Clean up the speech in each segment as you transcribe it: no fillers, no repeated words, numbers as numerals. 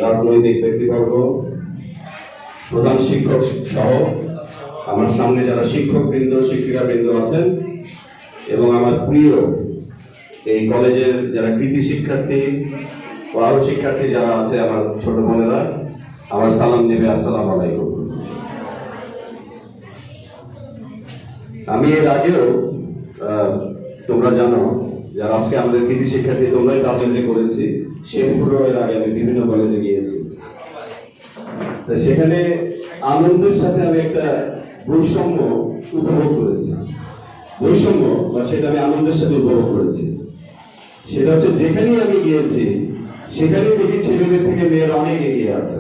রাজনৈতিক ব্যক্তিবর্গ, প্রধান শিক্ষক সহ আমার সামনে যারা শিক্ষকবৃন্দ শিক্ষিকাবৃন্দ আছেন এবং আমার প্রিয় এই কলেজের যারা কৃতি শিক্ষার্থী ও আরো শিক্ষার্থী যারা আছে আমার ছোট বোনেরা, আমার সালাম দেবে। আসসালামু আলাইকুম। আমি এর আগেও তোমরা জানো যারা আজকে আমাদের কৃতি শিক্ষার্থী তোমরাই কলেজে করেছি, শেরপুরও এর আগে আমি বিভিন্ন কলেজে গিয়েছি। সেখানে আনন্দের সাথে আমি একটা বৈষম্য উপভোগ করেছি। বৈষম্য বা সেটা আমি আনন্দের সাথে উপভোগ করেছি। সেটা হচ্ছে যেখানেই আমি গিয়েছি সেখানেই দেখি ছেলেদের থেকে মেয়েরা অনেক এগিয়ে আছে।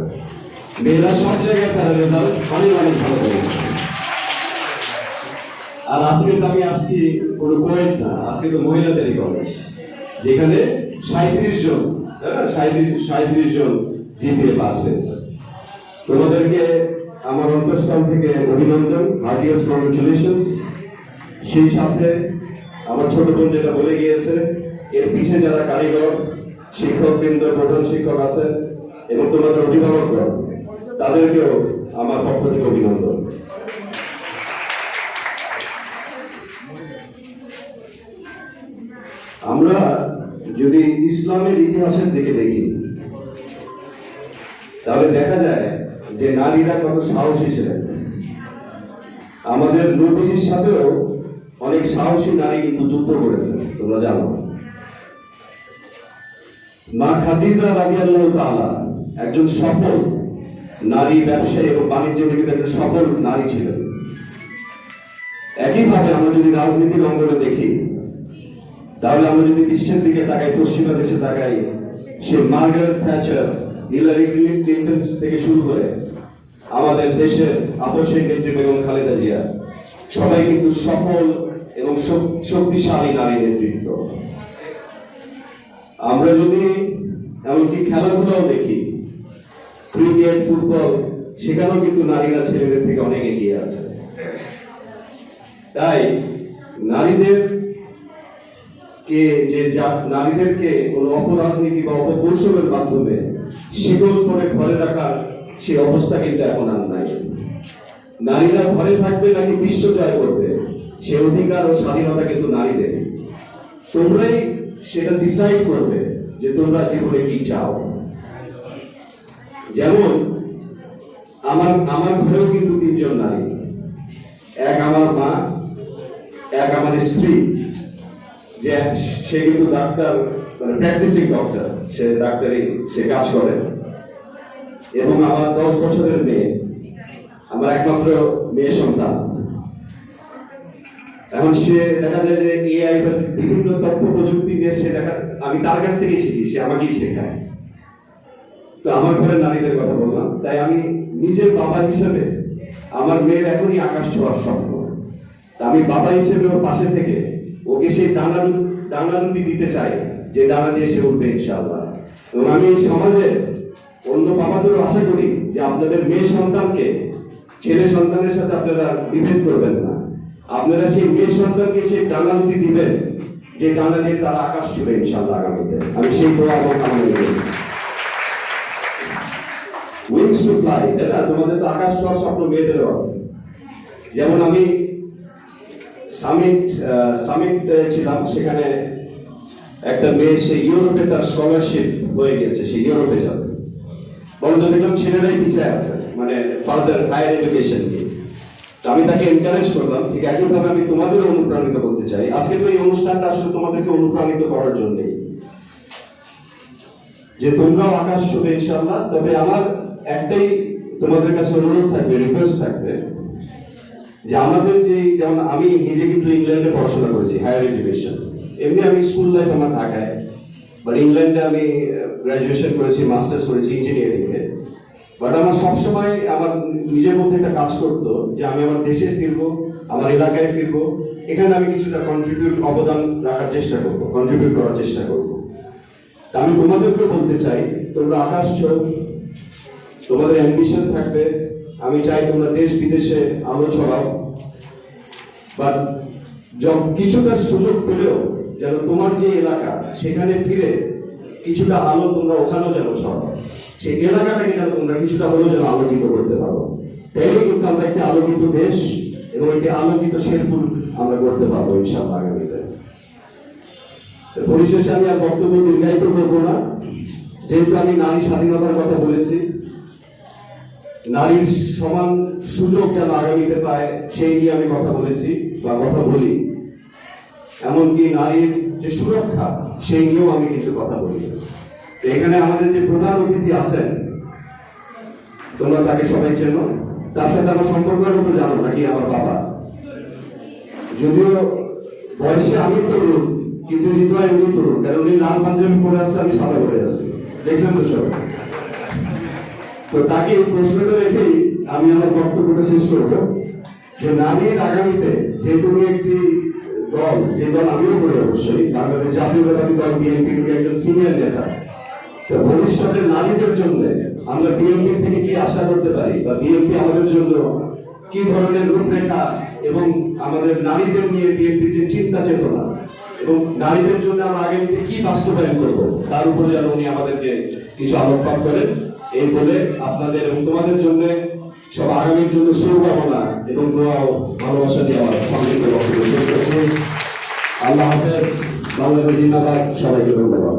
মেয়েরা সব জায়গায় তারা রেজাল্ট অনেক অনেক ভালো করেছে। আর আজকে তো আমি আসছি কোনো কোয়েট না, আজকে তো মহিলাদেরই কলেজ, যেখানে 37 জন জিপিএ পাস হয়েছে। তোমাদেরকে আমার অন্তঃস্থল থেকে অভিনন্দন, হার্টিয়েস্ট কংগ্রেচুলেশনস। সেই সাথে আমার ছোট বোন যেটা বলে গিয়েছে, এর পিছনে যারা কারিগর শিক্ষকবৃন্দ প্রধান শিক্ষক আছেন এবং তোমাদের অভিভাবকগণ, তাদেরকেও আমার পক্ষ থেকে অভিনন্দন। আমরা যদি ইসলামের ইতিহাসের দিকে দেখি তাহলে দেখা যায় যে নারীরা কত সাহসী ছিলেন। আমাদের নবীজির সাথেও অনেক সাহসী নারী কিন্তু যুদ্ধ করেছেন, তোমরা জানো। মা খাদিজা রাদিয়াল্লাহু তাআলা একজন সফল নারী ব্যবসায়ী এবং বাণিজ্য জগতে একজন সফল নারী ছিলেন। একইভাবে আমরা যদি রাজনীতির অঙ্গনে দেখি তাহলে আমরা যদি বিশ্বের দিকে তাকাই, পশ্চিমা দেশে তাকাই, সে মার্গারেট থ্যাচার, হিলারি ক্লিন্টন থেকে শুরু করে আমাদের দেশের আপসের নেত্রী বেগম খালেদা জিয়া, সবাই কিন্তু সফল এবং শক্তিশালী নারী নেতৃত্ব। আমরা যদি এমনকি খেলাধুলাও দেখি, ক্রিকেট ফুটবল, সেখানেও কিন্তু নারীরা ছেলেদের থেকে অনেক এগিয়ে আছে। তাই নারীদেরকে কোনো অপরাজনীতি বা অপকৌশলের মাধ্যমে শিকল করে ঘরে রাখার সে অবস্থা কিন্তু এখন আর নাই। নারীরা ঘরে থাকবে নাকি বিশ্ব জয় করবে, সে অধিকার ও স্বাধীনতা কিন্তু নারীদের। তোমরাই সেটা ডিসাইড করবে যে তোমরা জীবনে কি চাও। যেমন আমার ঘরেও কিন্তু 3 জন নারী, এক আমার মা, এক আমার স্ত্রী, যে সে কিন্তু ডাক্তার, মানে প্র্যাকটিসিং ডক্টর, সে ডাক্তারি সে কাজ করে, এবং আমার 10 বছরের মেয়ে, আমার একমাত্র মেয়ে সন্তান। এখন সে দেখা যায় যে এআই বা বিভিন্ন তথ্য প্রযুক্তি দিয়ে আমি তার কাছ থেকেই শিখি, সে আমাকেই শেখায়। তো আমার ঘরের নারীদের কথা বললাম, তাই আমি নিজের বাবা হিসেবে আমার মেয়ের এখনই আকাশ ছোঁয়ার স্বপ্ন। আমি বাবা হিসেবে ওর পাশে থেকে ওকে সেই ডানারুটি দিতে চাই, যে ডানা দিয়ে সে উঠবে ইনশাআল্লাহ। এবং আমি এই সমাজে অন্য বাবাদেরও আশা করি যে আপনাদের মেয়ে সন্তানকে ছেলে সন্তানের সাথে আপনারা বিভেদ করবেন না। আপনারা সেই মেয়ে সন্তানকে সেই ডানারুটি দিবেন, যে ডানা দিয়ে তারা আকাশ ছুঁবে ইনশাআল্লাহ আগামীতে। আমি সেই দোয়া এবং কামনা করি। উইংস টু ফ্লাই, তাই না? তোমাদের তো আকাশ ছোঁয়ার স্বপ্ন মেয়েদেরও আছে। যেমন আমি সামিট ছিলাম, সেখানে একটা মেয়ে সে ইউরোপে তার স্কলারশিপ হয়ে গেছে, সে ইউরোপে যাবে। বরঞ্চ দেখলাম ছেলেরাই পিছিয়ে আছে, মানে ফার্দার হায়ার এডুকেশন নিয়ে। তো আমি তাকে এনকারেজ করলাম। ঠিক একইভাবে আমি তোমাদেরও অনুপ্রাণিত করতে চাই। আজকে তো এই অনুষ্ঠানটা আসলে তোমাদেরকে অনুপ্রাণিত করার জন্য, যে তোমরাও আকাশ ছুঁবে ইনশাআল্লাহ। তবে আমার একটাই তোমাদের কাছে অনুরোধ থাকবে, রিকোয়েস্ট থাকবে, যে আমাদের যেমন আমি নিজে কিন্তু ইংল্যান্ডে পড়াশোনা করেছি, হায়ার এডুকেশন। এমনি আমি স্কুল লাইফ আমার ঢাকায়, বাট ইংল্যান্ডে আমি গ্রাজুয়েশন করেছি, মাস্টার্স করেছি ইঞ্জিনিয়ারিং এ। বাট আমার সবসময় আমার নিজের মধ্যে একটা কাজ করতো যে আমি আমার দেশে ফিরবো, আমার এলাকায় ফিরবো, এখানে আমি কিছুটা অবদান রাখার চেষ্টা করবো, কন্ট্রিবিউট করার চেষ্টা করবো। আমি তোমাদেরকে বলতে চাই, তোমরা আকাশ ছোঁও, তোমাদের অ্যাম্বিশন থাকবে। আমি চাই তোমরা দেশ বিদেশে আলো ছড়াও, বাট কিছুটা সুযোগ পেলেও যেন তোমার যে এলাকা সেখানে ফিরে কিছুটা আলো তোমরা ওখানেও যেন ছড়াও, সেই এলাকাটাকে যেন তোমরা কিছুটা হলেও যেন আলোকিত করতে পারো। তাইলে কিন্তু আমরা একটি আলোকিত দেশ এবং একটি আলোকিত শেরপুর আমরা করতে পারবো ইনশাআল্লাহ আগামীতে। পরিশেষে আমি আর বক্তব্য দীর্ঘায়িত করবো না, যেহেতু আমি নারী স্বাধীনতার কথা বলেছি, নারীর সমান সুযোগ যেন আগামীতে পায় সেই নিয়ে আমি কথা বলেছি বা কথা বলি, এমনকি নারীর যে সুরক্ষা সেই নিয়েও আমি কিন্তু কথা বলি। এখানে আমাদের যে প্রধান অতিথি আছেন, তোমরা তাকে সবাই চেনো, তার সাথে আমার সম্পর্কের তো জানো নাকি, আমার বাবা। যদিও বয়সে আমি তরুণ, কিন্তু হৃদয় উনি তরুণ, কারণ উনি লাল পাঞ্জাবি পরে আছে, আমি সাদা পরে আছি, দেখছেন তো সবাই। তো তাকে এই প্রশ্নটা রেখেই আমি আমার বক্তব্যটা শেষ করব, যে নারীর আগামীতে যেহেতু উনি একটি দল, যে দল আমিও করি অবশ্যই, বাংলাদেশ জাতীয়তাবাদী দল বিএনপির উনি একজন সিনিয়র নেতা, তো ভবিষ্যতে নারীদের জন্য আমরা বিএনপি থেকে কি আশা করতে পারি, বা বিএনপি আমাদের জন্য কি ধরনের রূপরেখা এবং আমাদের নারীদের নিয়ে বিএনপির যে চিন্তা চেতনা এবং নারীদের জন্য আমরা আগামীতে কি বাস্তবায়ন করবো, তার উপরে যেন উনি আমাদেরকে কিছু আলোকপাত করেন। এই বলে আপনাদের এবং তোমাদের জন্য সব আগামীর জন্য শুভকামনা এবং দোয়া ও ভালোবাসা দিয়ে আমার সংক্ষিপ্ত বক্তব্য শেষ করছি। আল্লাহ হাফেজ, বাংলাদেশ জিন্দাবাদ, সবাইকে ধন্যবাদ।